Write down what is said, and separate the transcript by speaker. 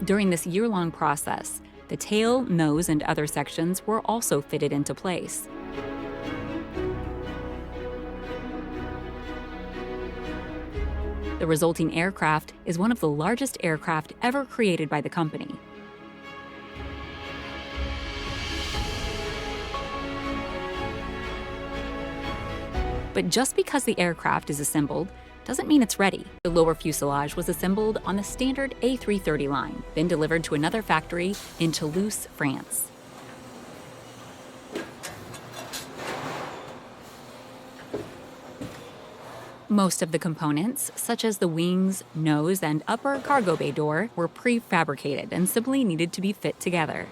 Speaker 1: During this year-long process, the tail, nose, and other sections were also fitted into place. The resulting aircraft is one of the largest aircraft ever created by the company. But just because the aircraft is assembled doesn't mean it's ready. The lower fuselage was assembled on the standard A330 line, then delivered to another factory in Toulouse, France. Most of the components, such as the wings, nose, and upper cargo bay door, were prefabricated and simply needed to be fit together.